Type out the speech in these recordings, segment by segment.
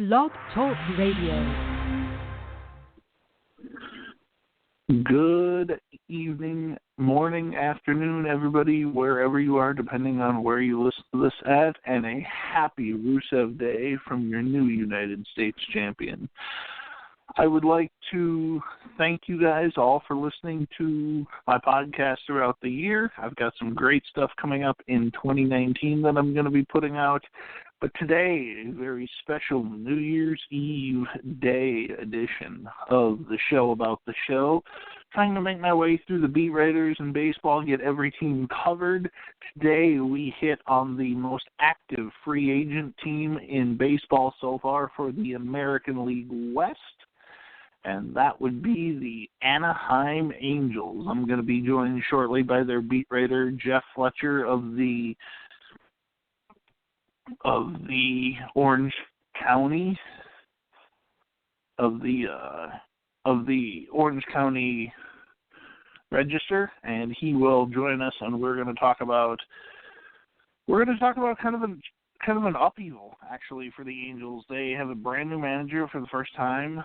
Blog Talk Radio. Good evening, morning, afternoon, everybody, wherever you are, depending on where you listen to this at, and a happy Rusev Day from your new United States champion. I would like to thank you guys all for listening to my podcast throughout the year. I've got some great stuff coming up in 2019 that I'm going to be putting out. But today, a very special New Year's Eve Day edition of the show about the show. Trying to make my way through the beat writers in baseball, get every team covered. Today, we hit on the most active free agent team in baseball so far for the American League West, and that would be the Anaheim Angels. I'm going to be joined shortly by their beat writer, Jeff Fletcher of the Orange County Orange County Register, and he will join us, and we're going to talk about kind of an upheaval actually for the Angels. They have a brand new manager for the first time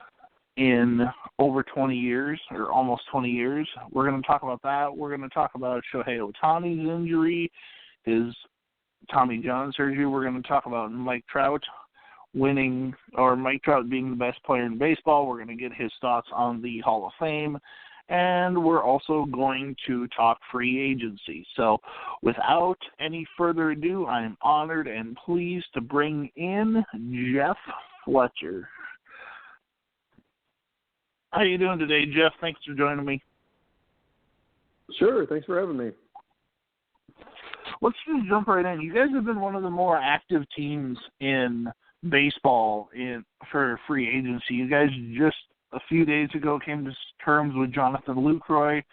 in over 20 years, or almost 20 years. We're going to talk about that. We're going to talk about Shohei Otanis' injury, his Tommy John surgery. We're going to talk about Mike Trout being the best player in baseball. We're going to get his thoughts on the Hall of Fame. And we're also going to talk free agency. So without any further ado, I'm honored and pleased to bring in Jeff Fletcher. How you doing today, Jeff? Thanks for joining me. Sure. Thanks for having me. Let's just jump right in. You guys have been one of the more active teams in baseball for free agency. You guys just a few days ago came to terms with Jonathan Lucroy,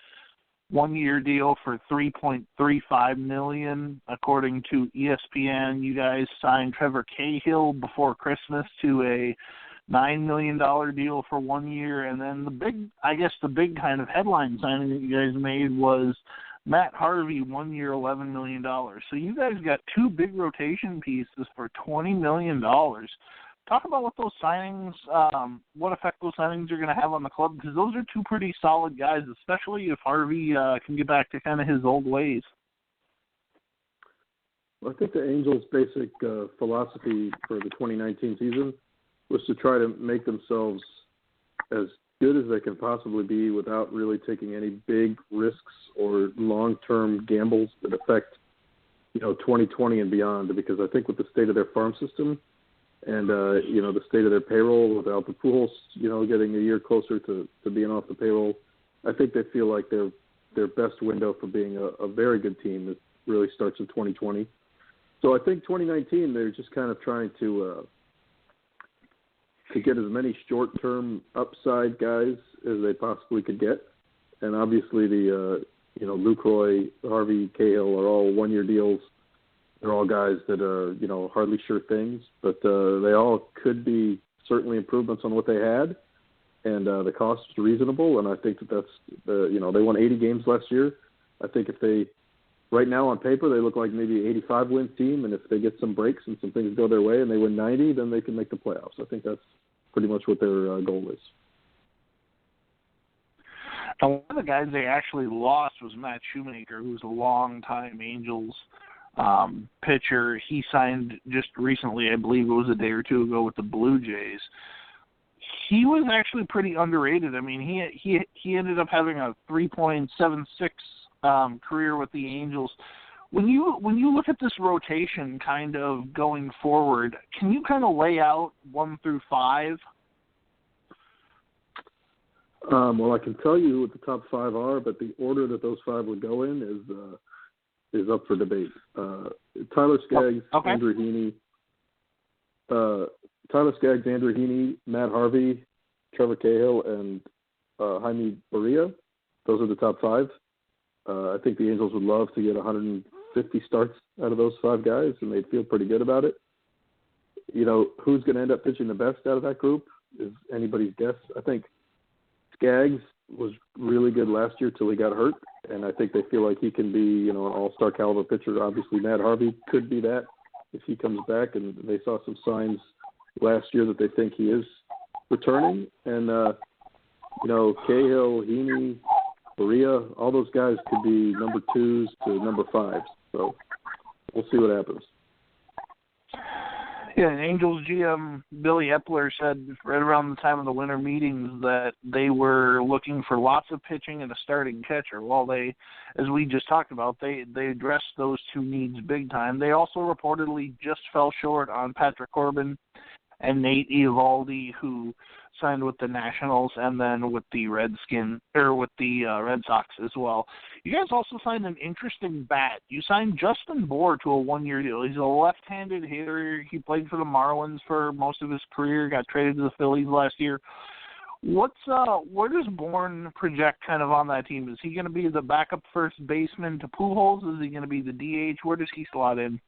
one-year deal for $3.35 million. According to ESPN, you guys signed Trevor Cahill before Christmas to a $9 million deal for 1 year, and then the big kind of headline signing that you guys made was Matt Harvey, 1 year, $11 million. So you guys got two big rotation pieces for $20 million. Talk about what those signings, what effect those signings are going to have on the club, because those are two pretty solid guys, especially if Harvey can get back to kind of his old ways. Well, I think the Angels' basic philosophy for the 2019 season was to try to make themselves as good as they can possibly be without really taking any big risks or long-term gambles that affect, 2020 and beyond. Because I think with the state of their farm system and, the state of their payroll without the Pujols, getting a year closer to being off the payroll, I think they feel like their best window for being a very good team really starts in 2020. So I think 2019, they're just kind of trying to get as many short-term upside guys as they possibly could get. And obviously the, Lucroy, Harvey, Cahill are all one-year deals. They're all guys that are, hardly sure things, but they all could be certainly improvements on what they had. And the cost is reasonable. And I think that's, they won 80 games last year. I think right now on paper, they look like maybe an 85-win team, and if they get some breaks and some things go their way and they win 90, then they can make the playoffs. I think that's pretty much what their goal is. Now, one of the guys they actually lost was Matt Shoemaker, who's a long-time Angels pitcher. He signed just recently, I believe it was a day or two ago, with the Blue Jays. He was actually pretty underrated. I mean, he ended up having a 3.76 career with the Angels. When you look at this rotation kind of going forward, can you kind of lay out 1 through 5? Well, I can tell you what the top 5 are, but the order that those 5 would go in is up for debate. Tyler Skaggs, okay. Andrew Heaney, Matt Harvey, Trevor Cahill, and Jaime Barria. Those are the top 5. I think the Angels would love to get 150 starts out of those 5 guys, and they'd feel pretty good about it. Who's going to end up pitching the best out of that group is anybody's guess. I think Skaggs was really good last year till he got hurt, and I think they feel like he can be, an all-star caliber pitcher. Obviously, Matt Harvey could be that if he comes back, and they saw some signs last year that they think he is returning. And, Cahill, Heaney, Berea, all those guys could be number 2s to number 5s. So we'll see what happens. Yeah, and Angels GM Billy Epler said right around the time of the winter meetings that they were looking for lots of pitching and a starting catcher. Well, they, as we just talked about, they addressed those 2 needs big time. They also reportedly just fell short on Patrick Corbin and Nate Eovaldi, who signed with the Nationals and then with the Red Sox as well. You guys also signed an interesting bat. You signed Justin Bour to a 1-year deal. He's a left-handed hitter. He played for the Marlins for most of his career, got traded to the Phillies last year. Where does Bourne project kind of on that team? Is he going to be the backup first baseman to Pujols? Is he going to be the DH? Where does he slot in?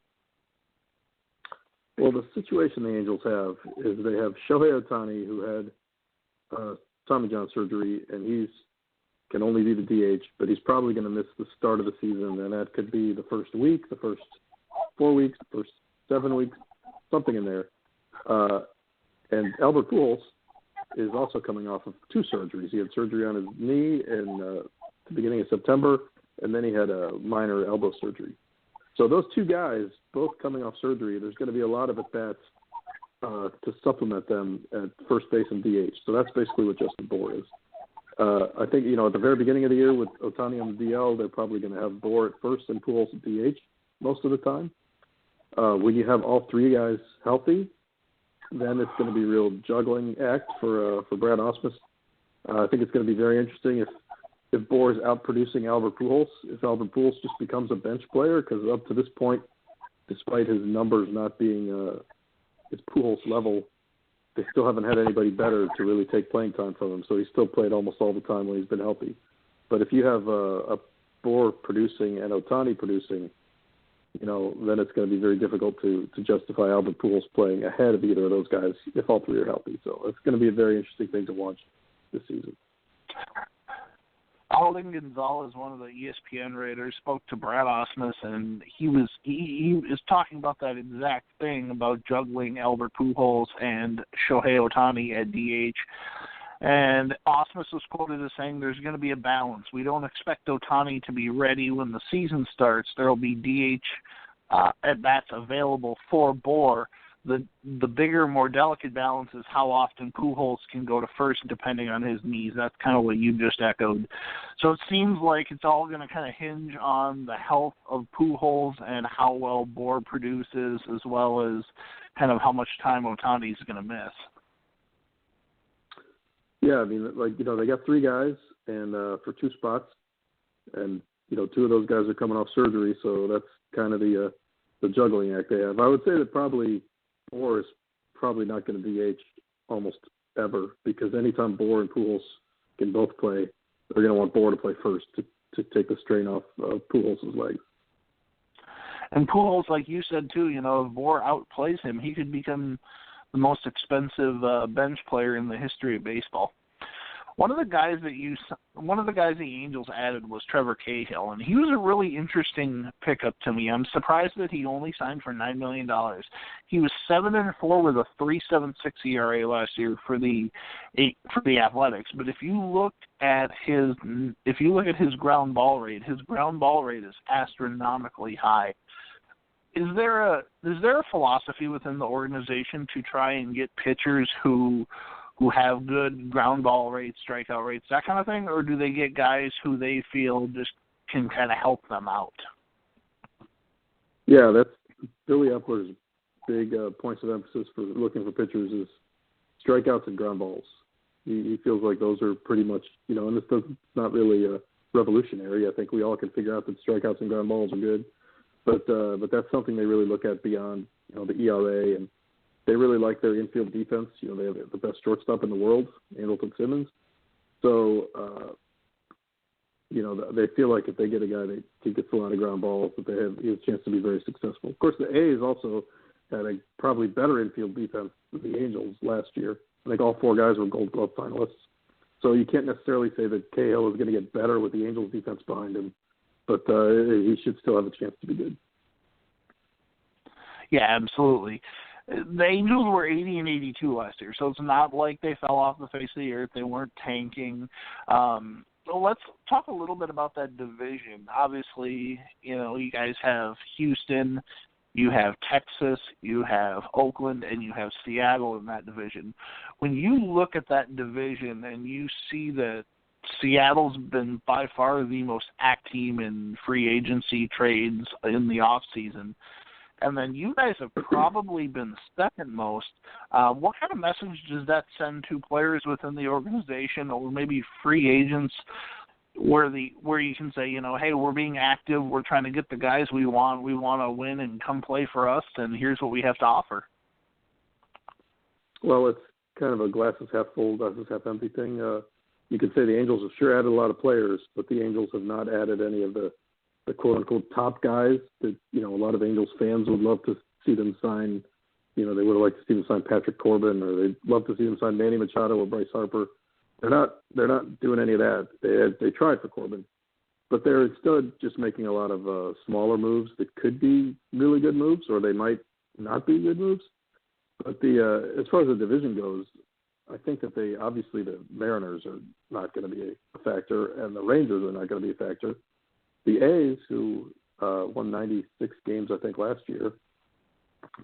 Well, the situation the Angels have is they have Shohei Ohtani, who had Tommy John surgery, and he can only be the DH, but he's probably going to miss the start of the season, and that could be the first week, the first 4 weeks, the first 7 weeks, something in there. And Albert Pujols is also coming off of 2 surgeries. He had surgery on his knee in the beginning of September, and then he had a minor elbow surgery. So those 2 guys, both coming off surgery, there's going to be a lot of at-bats to supplement them at first base and DH. So that's basically what Justin Bour is. I think, at the very beginning of the year with Ohtani on the DL, they're probably going to have Bour at first and Pujols at DH most of the time. When you have all 3 guys healthy, then it's going to be a real juggling act for Brad Ausmus. I think it's going to be very interesting if Bour is out producing Albert Pujols, if Albert Pujols just becomes a bench player, because up to this point, despite his numbers not being his Pujols level, they still haven't had anybody better to really take playing time from him. So he's still played almost all the time when he's been healthy. But if you have a Bour producing and Ohtani producing, then it's going to be very difficult to justify Albert Pujols playing ahead of either of those guys if all 3 are healthy. So it's going to be a very interesting thing to watch this season. Alden Gonzalez, one of the ESPN writers, spoke to Brad Ausmus, and he was talking about that exact thing about juggling Albert Pujols and Shohei Ohtani at DH. And Ausmus was quoted as saying there's going to be a balance. We don't expect Ohtani to be ready when the season starts. There will be DH at-bats available for Bour. The bigger, more delicate balance is how often Pujols can go to first depending on his knees. That's kind of what you just echoed. So it seems like it's all going to kind of hinge on the health of Pujols and how well Bour produces, as well as kind of how much time Ohtani's going to miss. Yeah, I mean, they got 3 guys and for 2 spots, and 2 of those guys are coming off surgery, so that's kind of the juggling act they have. I would say that probably Bour is probably not going to DH almost ever, because anytime Bour and Pujols can both play, they're going to want Bour to play first to take the strain off of Pujols' legs. And Pujols, like you said too, if Bour outplays him, he could become the most expensive bench player in the history of baseball. One of the guys the Angels added was Trevor Cahill, and he was a really interesting pickup to me. I'm surprised that he only signed for $9 million. He was 7-4 with a 3.76 ERA last year for the Athletics. But if you look at his ground ball rate, is astronomically high. Is there a philosophy within the organization to try and get pitchers who have good ground ball rates, strikeout rates, that kind of thing, or do they get guys who they feel just can kind of help them out? Yeah, that's Billy Epler's big points of emphasis for looking for pitchers is strikeouts and ground balls. He feels like those are pretty much, and it's not really revolutionary. I think we all can figure out that strikeouts and ground balls are good, but that's something they really look at beyond, the ERA, and they really like their infield defense. They have the best shortstop in the world, Andrelton Simmons. So, they feel like if they get a guy that gets a lot of ground balls, that he has a chance to be very successful. Of course, the A's also had a probably better infield defense than the Angels last year. I think all 4 guys were Gold Glove finalists. So you can't necessarily say that Cahill is going to get better with the Angels defense behind him, but he should still have a chance to be good. Yeah, absolutely. the Angels were 80 and 82 last year, so it's not like they fell off the face of the earth. They weren't tanking. So let's talk a little bit about that division. Obviously, you guys have Houston, you have Texas, you have Oakland, and you have Seattle in that division. When you look at that division and you see that Seattle's been by far the most active team in free agency trades in the offseason, and then you guys have probably been second most, what kind of message does that send to players within the organization or maybe free agents where you can say, hey, we're being active, we're trying to get the guys we want to win and come play for us, and here's what we have to offer? Well, it's kind of a glasses half full, glasses half empty thing. You could say the Angels have sure added a lot of players, but the Angels have not added any of the quote-unquote top guys that, a lot of Angels fans would love to see them sign. They would have liked to see them sign Patrick Corbin, or they'd love to see them sign Manny Machado or Bryce Harper. They're not doing any of that. They tried for Corbin, but they're instead just making a lot of smaller moves that could be really good moves, or they might not be good moves. But as far as the division goes, I think that obviously the Mariners are not going to be a factor, and the Rangers are not going to be a factor. The A's, who won 96 games, I think, last year,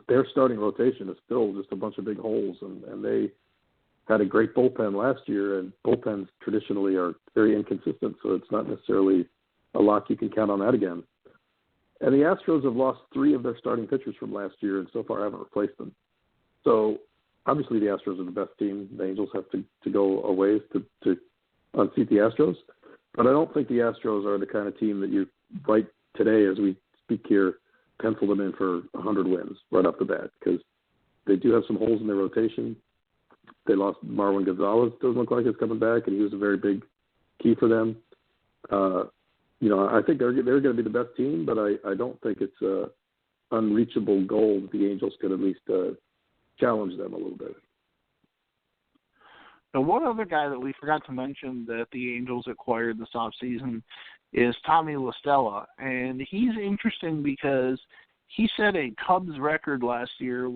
their starting rotation is still just a bunch of big holes, and they had a great bullpen last year, and bullpens traditionally are very inconsistent, so it's not necessarily a lock you can count on that again. And the Astros have lost 3 of their starting pitchers from last year and so far haven't replaced them. So obviously the Astros are the best team. The Angels have to go a ways to unseat the Astros. But I don't think the Astros are the kind of team that you, right today as we speak here, pencil them in for 100 wins right off the bat, because they do have some holes in their rotation. They lost Marwin Gonzalez. Doesn't look like he's coming back, and he was a very big key for them. I think they're going to be the best team, but I don't think it's an unreachable goal that the Angels could at least challenge them a little bit. Now, one other guy that we forgot to mention that the Angels acquired this offseason is Tommy La Stella, and he's interesting because he set a Cubs record last year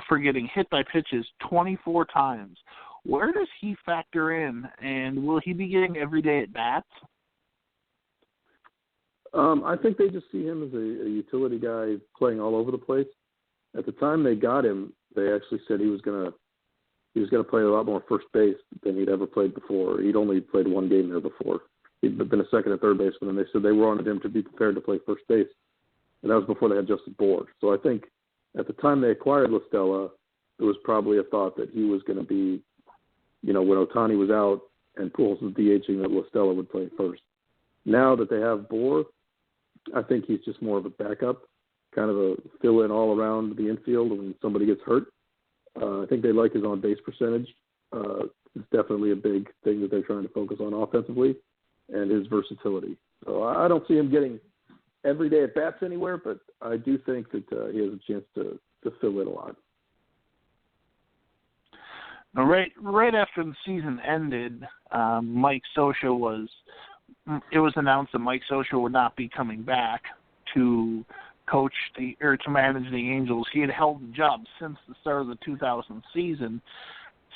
for getting hit by pitches 24 times. Where does he factor in, and will he be getting everyday at-bats? I think they just see him as a utility guy playing all over the place. At the time they got him, they actually said he was going to play a lot more first base than he'd ever played before. He'd only played one game there before. He'd been a second and third baseman, and they said they wanted him to be prepared to play first base. And that was before they had Justin Bour. So I think at the time they acquired La Stella, there was probably a thought that he was going to be, when Ohtani was out and Pujols was DHing, that La Stella would play first. Now that they have Bour, I think he's just more of a backup, kind of a fill-in all around the infield when somebody gets hurt. I think they like his on-base percentage. It's definitely a big thing that they're trying to focus on offensively, and his versatility. So I don't see him getting everyday at-bats anywhere, but I do think that he has a chance to fill in a lot. Now, right after the season ended, Mike Scioscia was announced that Mike Scioscia would not be coming back to to manage the Angels. He had held the job since the start of the 2000 season,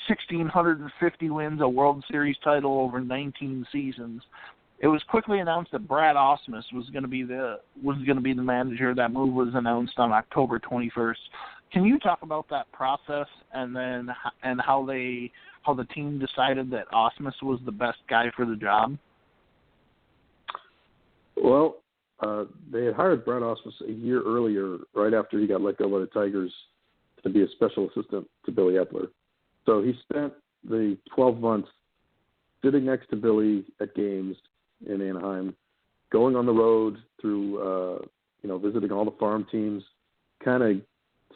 1,650 wins, a World Series title over 19 seasons. It was quickly announced that Brad Ausmus was going to be the manager. That move was announced on October 21st. Can you talk about that process and how the team decided that Ausmus was the best guy for the job? Well, they had hired Brad Ausmus a year earlier, right after he got let go by the Tigers, to be a special assistant to Billy Epler. So he spent the 12 months sitting next to Billy at games in Anaheim, going on the road through, visiting all the farm teams, kind of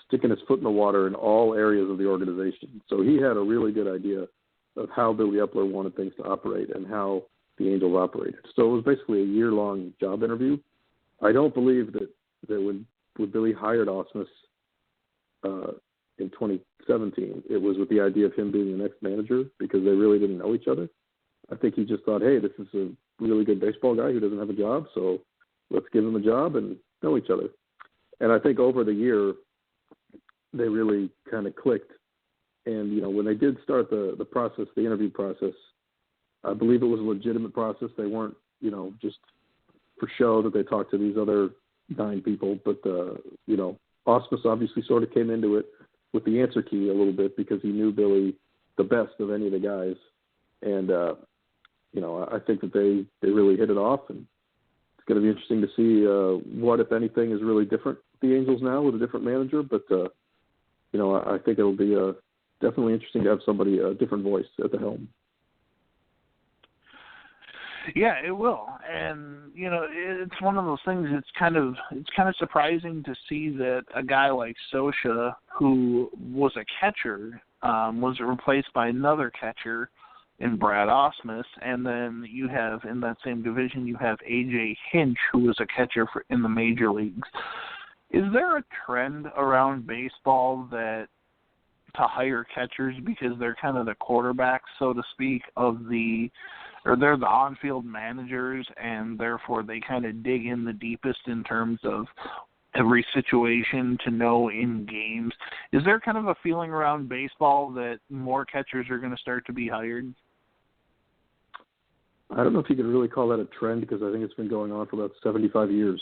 sticking his foot in the water in all areas of the organization. So he had a really good idea of how Billy Epler wanted things to operate and how the Angels operated. So it was basically a year-long job interview. I don't believe that when Billy hired Ausmus in 2017, it was with the idea of him being the next manager, because they really didn't know each other. I think he just thought, hey, this is a really good baseball guy who doesn't have a job, so let's give him a job and know each other. And I think over the year, they really kind of clicked. And, you know, when they did start the process, the interview process, I believe it was a legitimate process. They weren't, you know, just for show that they talked to these other 9 people. But, you know, Ausmus obviously sort of came into it with the answer key a little bit because he knew Billy the best of any of the guys. And, you know, I think that they really hit it off. And it's going to be interesting to see what, if anything, is really different with the Angels now with a different manager. But, you know, I think it'll be definitely interesting to have somebody, a different voice at the helm. Yeah, it will, and you know, it's one of those things. It's kind of surprising to see that a guy like Scioscia, who was a catcher, was replaced by another catcher in Brad Ausmus, and then you have in that same division you have A.J. Hinch, who was a catcher in the major leagues. Is there a trend around baseball that to hire catchers because they're kind of the quarterbacks, so to speak, or they're the on-field managers, and therefore they kind of dig in the deepest in terms of every situation to know in games? Is there kind of a feeling around baseball that more catchers are going to start to be hired? I don't know if you could really call that a trend because I think it's been going on for about 75 years.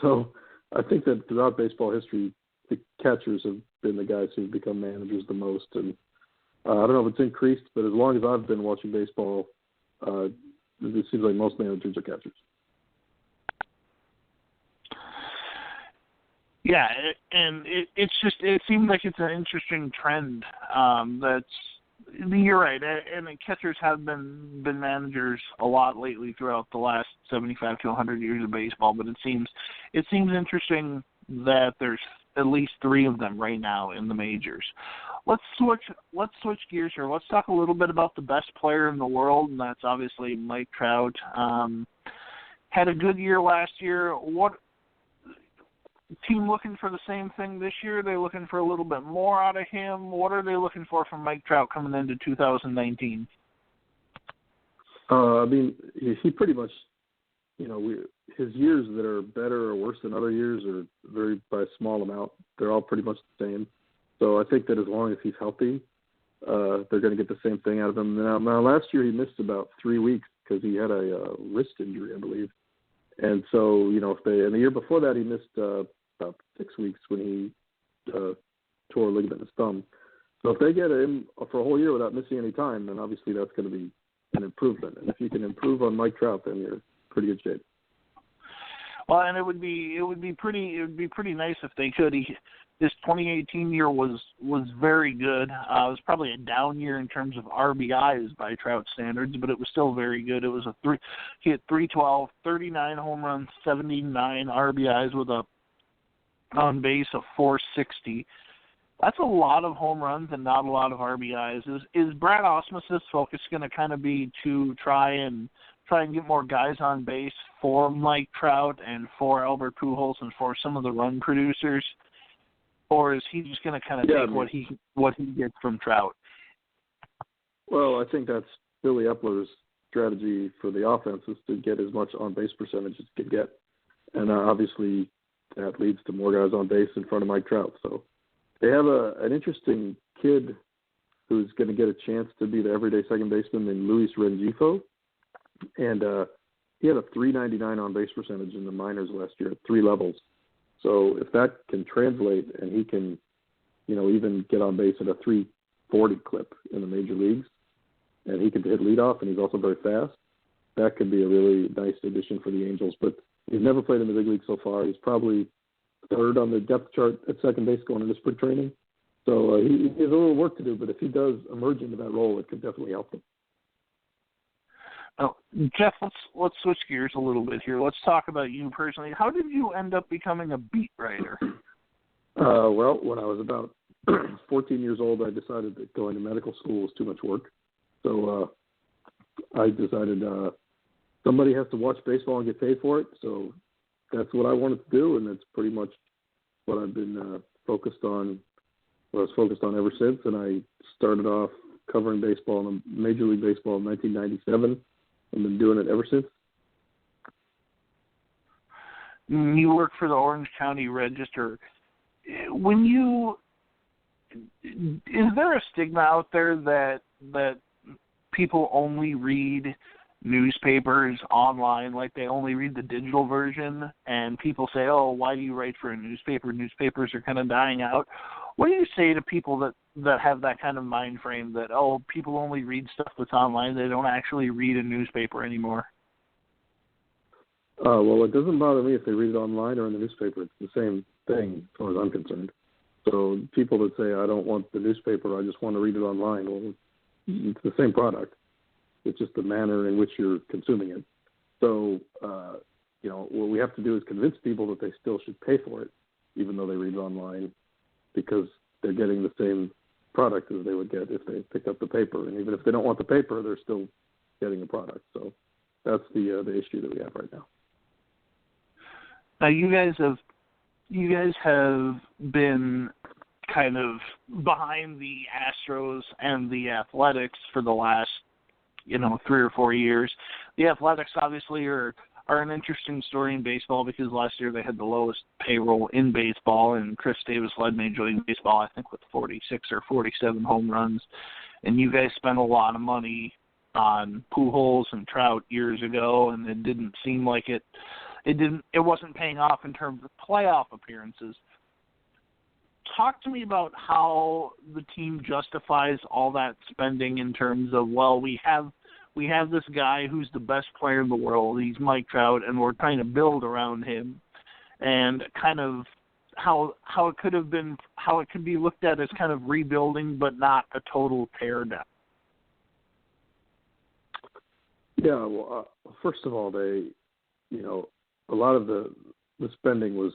So I think that throughout baseball history, the catchers have been the guys who've become managers the most. And I don't know if it's increased, but as long as I've been watching baseball, it seems like most managers are catchers. Yeah, it seems like it's an interesting trend. You're right, and catchers have been managers a lot lately throughout the last 75 to 100 years of baseball. But it seems interesting that there's at least 3 of them right now in the majors. Let's switch gears here. Let's talk a little bit about the best player in the world, and that's obviously Mike Trout. Had a good year last year. What team looking for the same thing this year? Are they looking for a little bit more out of him? What are they looking for from Mike Trout coming into 2019? I mean, he pretty much, you know, his years that are better or worse than other years are very by a small amount. They're all pretty much the same. So I think that as long as he's healthy, they're going to get the same thing out of him. Now last year he missed about 3 weeks because he had a wrist injury, I believe. And so, you know, and the year before that he missed about 6 weeks when he tore a ligament in his thumb. So if they get him for a whole year without missing any time, then obviously that's going to be an improvement. And if you can improve on Mike Trout, then you're in pretty good shape. Well, and it would be pretty nice if they could. His 2018 year was very good. It was probably a down year in terms of RBIs by Trout standards, but it was still very good. It was he hit 312, 39 home runs, 79 RBIs with a on base of 460. That's a lot of home runs and not a lot of RBIs. Is Brad Ausmus's focus going to kind of be to try and get more guys on base for Mike Trout and for Albert Pujols and for some of the run producers? Or is he just going to kind of take what he gets from Trout? Well, I think that's Billy Epler's strategy for the offense is to get as much on-base percentage as he can get. And obviously that leads to more guys on base in front of Mike Trout. So they have an interesting kid who's going to get a chance to be the everyday second baseman named Luis Rengifo. And he had a .399 on-base percentage in the minors last year at 3 levels. So if that can translate and he can, you know, even get on base at a .340 clip in the major leagues, and he can hit leadoff and he's also very fast, that could be a really nice addition for the Angels. But he's never played in the big league so far. He's probably 3rd on the depth chart at second base going into spring training. So he has a little work to do, but if he does emerge into that role, it could definitely help him. Oh, Jeff, let's switch gears a little bit here. Let's talk about you personally. How did you end up becoming a beat writer? Well, when I was about 14 years old, I decided that going to medical school was too much work. So I decided somebody has to watch baseball and get paid for it. So that's what I wanted to do, and that's pretty much what I've been focused on ever since. And I started off covering baseball in Major League Baseball in 1997. I've been doing it ever since. You work for the Orange County Register. When you is there a stigma out there that people only read newspapers online, like they only read the digital version, and people say, oh, why do you write for a newspaper? Newspapers are kind of dying out. What do you say to people that have that kind of mind frame that, oh, people only read stuff that's online, they don't actually read a newspaper anymore? Well, it doesn't bother me if they read it online or in the newspaper. It's the same thing as far as I'm concerned. So people that say, I don't want the newspaper, I just want to read it online, well, it's the same product. It's just the manner in which you're consuming it. So, what we have to do is convince people that they still should pay for it, even though they read it online, because they're getting the same product as they would get if they picked up the paper. And even if they don't want the paper, they're still getting a product. So that's the issue that we have right now. Now, you guys have been kind of behind the Astros and the Athletics for the last 3 or 4 years. The Athletics obviously are an interesting story in baseball because last year they had the lowest payroll in baseball, and Chris Davis led Major League Baseball, I think, with 46 or 47 home runs. And you guys spent a lot of money on Pujols and Trout years ago, and it didn't seem like it wasn't paying off in terms of playoff appearances. Talk to me about how the team justifies all that spending in terms of, well, we have this guy who's the best player in the world. He's Mike Trout, and we're trying to build around him, and kind of how it could be looked at as kind of rebuilding, but not a total tear down. Yeah, well, first of all, a lot of the spending was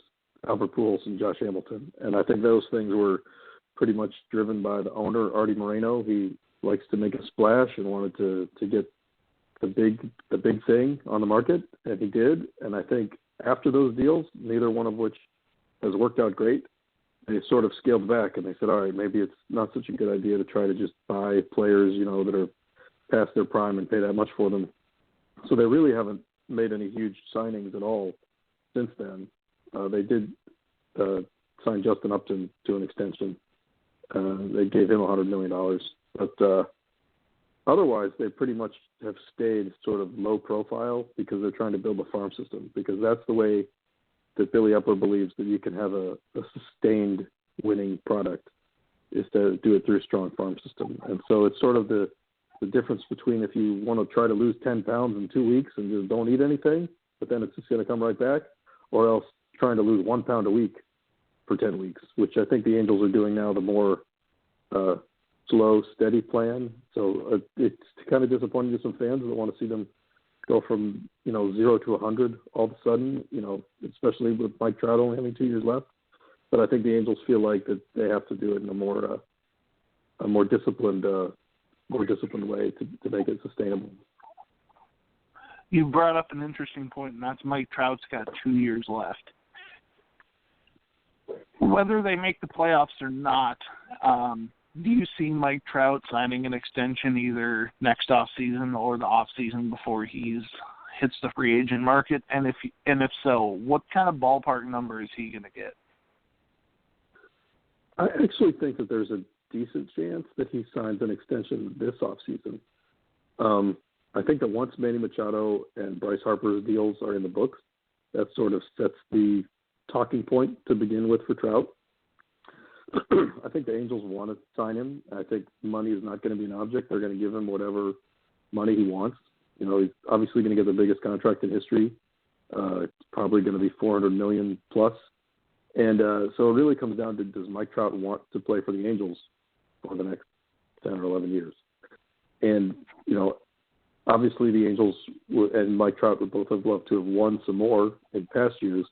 Albert Pujols and Josh Hamilton, and I think those things were pretty much driven by the owner, Artie Moreno. He likes to make a splash and wanted to get the big thing on the market, and he did. And I think after those deals, neither one of which has worked out great, they sort of scaled back and they said, all right, maybe it's not such a good idea to try to just buy players, that are past their prime and pay that much for them. So they really haven't made any huge signings at all since then. They did sign Justin Upton to an extension. They gave him $100 million. But otherwise, they pretty much have stayed sort of low profile because they're trying to build a farm system, because that's the way that Billy Epler believes that you can have a sustained winning product, is to do it through a strong farm system. And so it's sort of the difference between if you want to try to lose 10 pounds in 2 weeks and just don't eat anything, but then it's just going to come right back, or else trying to lose 1 pound a week for 10 weeks, which I think the Angels are doing now, the more slow, steady plan. So it's kind of disappointing to some fans that want to see them go from 0 to 100 all of a sudden, especially with Mike Trout only having 2 years left. But I think the Angels feel like that they have to do it in a more disciplined way to make it sustainable. You brought up an interesting point, and that's Mike Trout's got 2 years left. Whether they make the playoffs or not, do you see Mike Trout signing an extension either next offseason or the offseason before he hits the free agent market? And if so, what kind of ballpark number is he going to get? I actually think that there's a decent chance that he signs an extension this offseason. I think that once Manny Machado and Bryce Harper's deals are in the books, that sort of sets the talking point to begin with for Trout. I think the Angels want to sign him. I think money is not going to be an object. They're going to give him whatever money he wants. He's obviously going to get the biggest contract in history. It's probably going to be $400 million plus. And so it really comes down to, does Mike Trout want to play for the Angels for the next 10 or 11 years? And, obviously the Angels and Mike Trout would both have loved to have won some more in past years.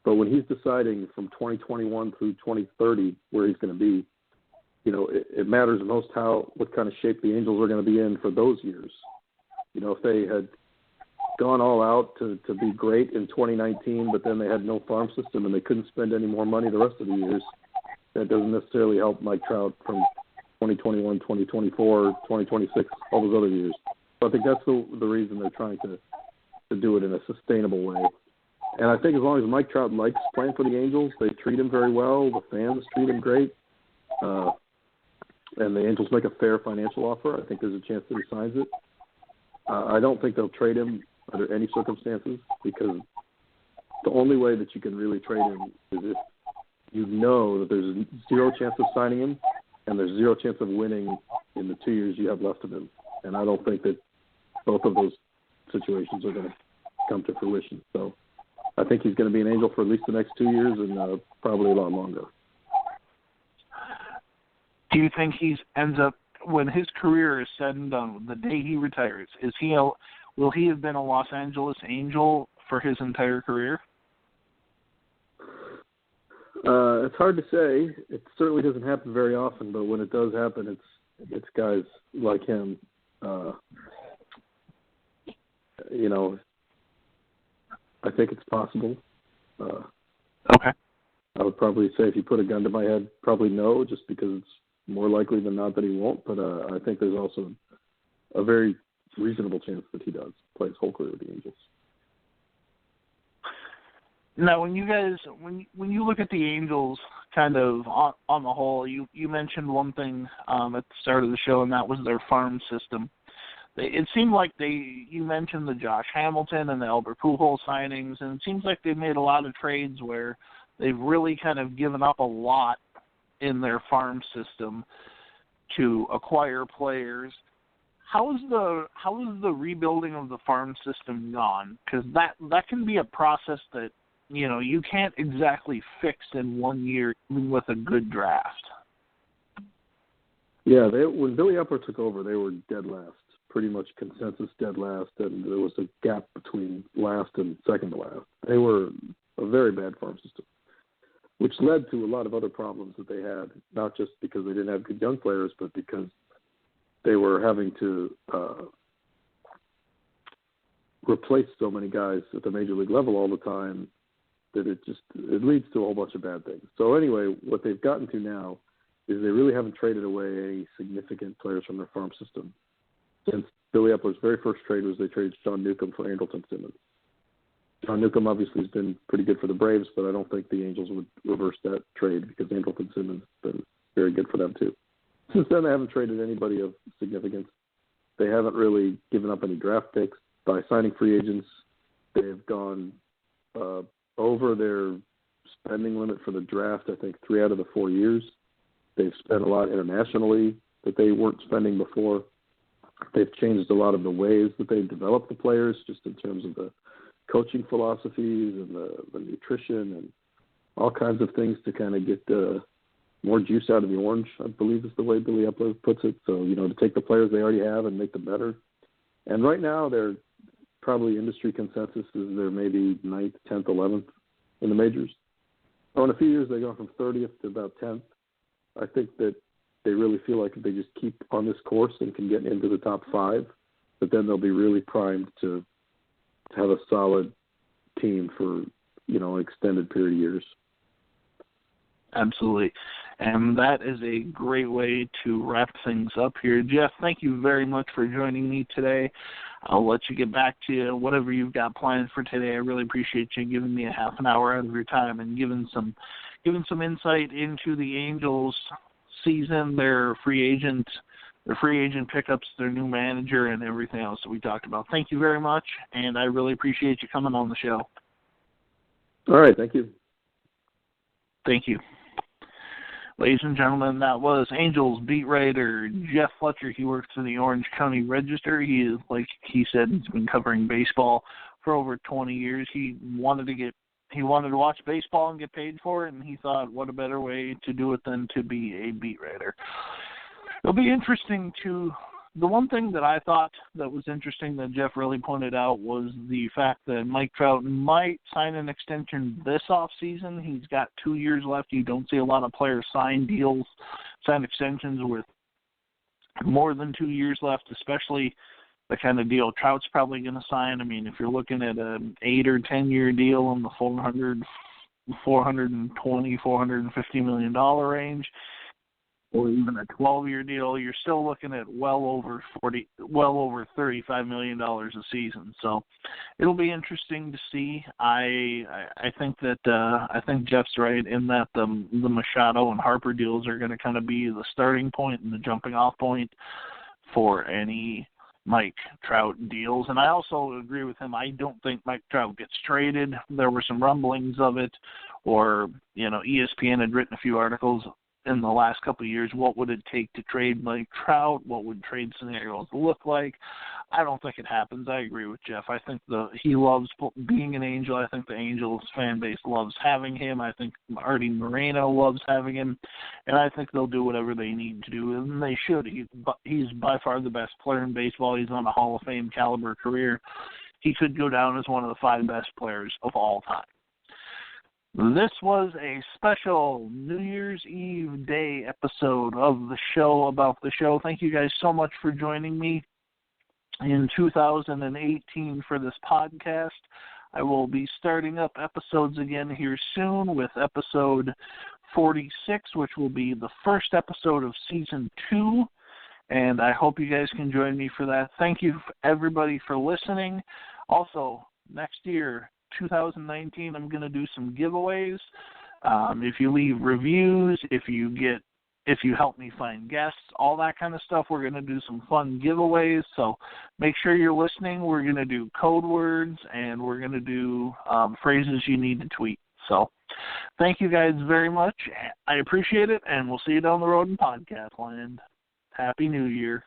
But when he's deciding from 2021 through 2030 where he's going to be, it matters most what kind of shape the Angels are going to be in for those years. If they had gone all out to be great in 2019, but then they had no farm system and they couldn't spend any more money the rest of the years, that doesn't necessarily help Mike Trout from 2021, 2024, 2026, all those other years. So I think that's the reason they're trying to do it in a sustainable way. And I think as long as Mike Trout likes playing for the Angels, they treat him very well, the fans treat him great, and the Angels make a fair financial offer, I think there's a chance that he signs it. I don't think they'll trade him under any circumstances, because the only way that you can really trade him is if you know that there's zero chance of signing him and there's zero chance of winning in the 2 years you have left of him. And I don't think that both of those situations are going to come to fruition. So I think he's going to be an Angel for at least the next 2 years and probably a lot longer. Do you think he ends up, when his career is said and done, the day he retires, will he have been a Los Angeles Angel for his entire career? It's hard to say. It certainly doesn't happen very often, but when it does happen, it's guys like him. I think it's possible. Okay. I would probably say, if you put a gun to my head, probably no, just because it's more likely than not that he won't. But I think there's also a very reasonable chance that he does play his whole career with the Angels. Now, when you look at the Angels kind of on the whole, you mentioned one thing at the start of the show, and that was their farm system. It seemed like you mentioned the Josh Hamilton and the Albert Pujols signings, and it seems like they've made a lot of trades where they've really kind of given up a lot in their farm system to acquire players. How is the rebuilding of the farm system gone? Because that can be a process that, you can't exactly fix in 1 year, even with a good draft. Yeah, when Billy Epler took over, they were dead last, pretty much consensus dead last, and there was a gap between last and second to last. They were a very bad farm system, which led to a lot of other problems that they had, not just because they didn't have good young players, but because they were having to replace so many guys at the major league level all the time that it leads to a whole bunch of bad things. So anyway, what they've gotten to now is they really haven't traded away any significant players from their farm system. Since Billy Epler's very first trade was they traded Sean Newcomb for Andrelton Simmons. Sean Newcomb obviously has been pretty good for the Braves, but I don't think the Angels would reverse that trade because Andrelton Simmons has been very good for them too. Since then, they haven't traded anybody of significance. They haven't really given up any draft picks. By signing free agents, they have gone over their spending limit for the draft, I think, 3 out of the 4 years. They've spent a lot internationally that they weren't spending before. They've changed a lot of the ways that they develop the players, just in terms of the coaching philosophies and the nutrition and all kinds of things to kind of get more juice out of the orange, I believe is the way Billy Epler puts it. So, to take the players they already have and make them better. And right now, they're probably industry consensus is they're maybe 9th, 10th, 11th in the majors. So in a few years, they go from 30th to about 10th. I think that they really feel like if they just keep on this course and can get into the top 5, that then they'll be really primed to have a solid team for, an extended period of years. Absolutely. And that is a great way to wrap things up here. Jeff, thank you very much for joining me today. I'll let you get back to whatever you've got planned for today. I really appreciate you giving me a half an hour out of your time and giving some insight into the Angels season, their free agent pickups, their new manager, and everything else that we talked about. Thank you very much, and I really appreciate you coming on the show. All right, thank you. Thank you. Ladies and gentlemen, that was Angels beat writer Jeff Fletcher. He works for the Orange County Register. He is, like he said, he's been covering baseball for over 20 years. He wanted to watch baseball and get paid for it, and he thought, what a better way to do it than to be a beat writer. It'll be interesting the one thing that I thought that was interesting that Jeff really pointed out was the fact that Mike Trout might sign an extension this offseason. He's got 2 years left. You don't see a lot of players sign extensions with more than 2 years left, especially the kind of deal Trout's probably going to sign. I mean, if you're looking at an 8 or 10 year deal in the $420, $450 million range, or even a 12-year deal, you're still looking at well over $35 million a season. So it'll be interesting to see. I think Jeff's right in that the Machado and Harper deals are going to kind of be the starting point and the jumping off point for any Mike Trout deals. And I also agree with him. I don't think Mike Trout gets traded. There were some rumblings of it, or ESPN had written a few articles in the last couple of years. What would it take to trade Mike Trout? What would trade scenarios look like? I don't think it happens. I agree with Jeff. I think he loves being an Angel. I think the Angels fan base loves having him. I think Artie Moreno loves having him, and I think they'll do whatever they need to do, and they should. He's by far the best player in baseball. He's on a Hall of Fame caliber career. He could go down as one of the 5 best players of all time. This was a special New Year's Eve Day episode of the show about the show. Thank you guys so much for joining me in 2018 for this podcast. I will be starting up episodes again here soon with episode 46, which will be the first episode of season 2, and I hope you guys can join me for that. Thank you everybody for listening. Also, next year, 2019, I'm going to do some giveaways. If you leave reviews, if you help me find guests, all that kind of stuff, we're going to do some fun giveaways. So make sure you're listening. We're going to do code words, and we're going to do phrases you need to tweet. So thank you guys very much. I appreciate it, and we'll see you down the road in podcast land. Happy New Year.